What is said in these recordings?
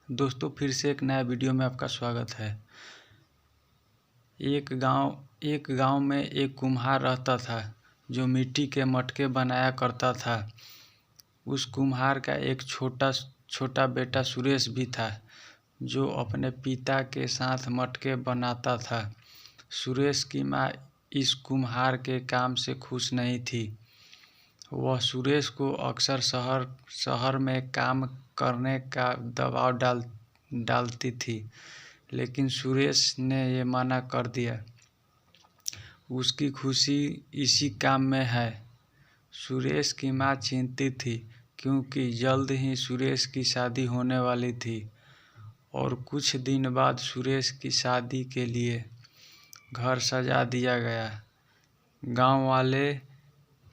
दोस्तों फिर से एक नया वीडियो में आपका स्वागत है। एक गांव में एक कुम्हार रहता था जो मिट्टी के मटके बनाया करता था। उस कुम्हार का एक छोटा बेटा सुरेश भी था जो अपने पिता के साथ मटके बनाता था। सुरेश की माँ इस कुम्हार के काम से खुश नहीं थी। वह सुरेश को अक्सर शहर में काम करने का दबाव डालती थी, लेकिन सुरेश ने ये मना कर दिया। उसकी खुशी इसी काम में है। सुरेश की माँ चिंतित थी क्योंकि जल्द ही सुरेश की शादी होने वाली थी और कुछ दिन बाद सुरेश की शादी के लिए घर सजा दिया गया। गांव वाले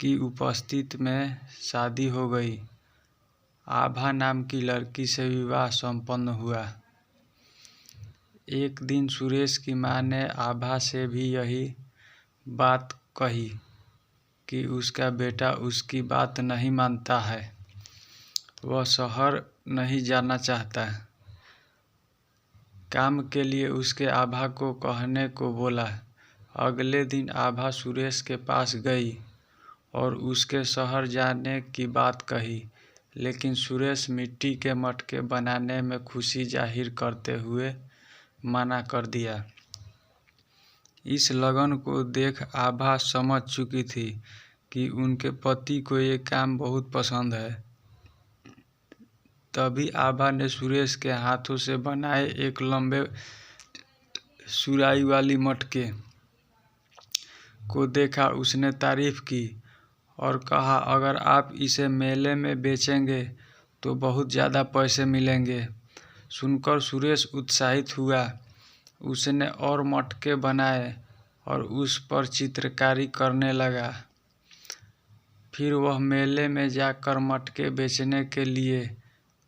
की उपस्थिति में शादी हो गई। आभा नाम की लड़की से विवाह संपन्न हुआ। एक दिन सुरेश की माँ ने आभा से भी यही बात कही कि उसका बेटा उसकी बात नहीं मानता है, वह शहर नहीं जाना चाहता। काम के लिए उसके आभा को कहने को बोला। अगले दिन आभा सुरेश के पास गई और उसके शहर जाने की बात कही, लेकिन सुरेश मिट्टी के मटके बनाने में खुशी जाहिर करते हुए मना कर दिया। इस लगन को देख आभा समझ चुकी थी कि उनके पति को ये काम बहुत पसंद है। तभी आभा ने सुरेश के हाथों से बनाए एक लंबे सुराही वाली मटके को देखा। उसने तारीफ की और कहा, अगर आप इसे मेले में बेचेंगे तो बहुत ज़्यादा पैसे मिलेंगे। सुनकर सुरेश उत्साहित हुआ। उसने और मटके बनाए और उस पर चित्रकारी करने लगा। फिर वह मेले में जाकर मटके बेचने के लिए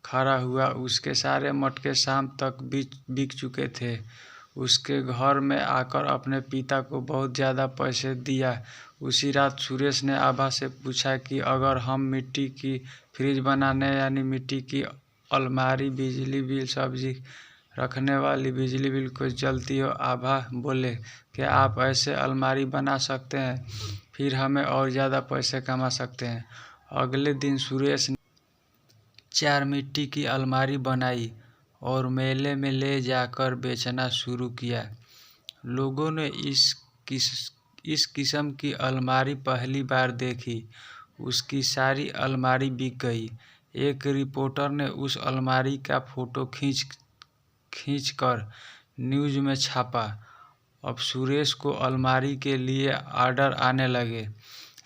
खड़ा हुआ। उसके सारे मटके शाम तक बिक चुके थे। उसके घर में आकर अपने पिता को बहुत ज़्यादा पैसे दिया। उसी रात सुरेश ने आभा से पूछा कि अगर हम मिट्टी की फ्रिज बनाने यानी मिट्टी की अलमारी, बिजली बिल, सब्जी रखने वाली बिजली बिल को जलती हो। आभा बोले, क्या आप ऐसे अलमारी बना सकते हैं? फिर हमें और ज़्यादा पैसे कमा सकते हैं। अगले दिन सुरेश ने 4 मिट्टी की अलमारी बनाई और मेले में ले जाकर बेचना शुरू किया। लोगों ने इस किस्म की अलमारी पहली बार देखी। उसकी सारी अलमारी बिक गई। एक रिपोर्टर ने उस अलमारी का फोटो खींचकर न्यूज़ में छापा। अब सुरेश को अलमारी के लिए ऑर्डर आने लगे।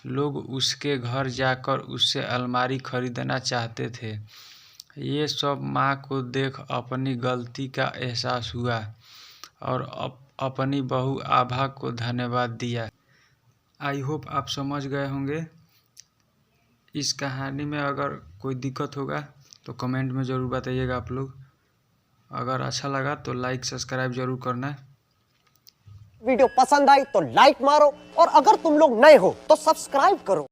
लोग उसके घर जाकर उससे अलमारी खरीदना चाहते थे। ये सब माँ को देख अपनी गलती का एहसास हुआ और अपनी बहू आभा को धन्यवाद दिया। आई होप आप समझ गए होंगे। इस कहानी में अगर कोई दिक्कत होगा तो कमेंट में ज़रूर बताइएगा आप लोग। अगर अच्छा लगा तो लाइक सब्सक्राइब जरूर करना। वीडियो पसंद आई तो लाइक मारो और अगर तुम लोग नए हो तो सब्सक्राइब करो।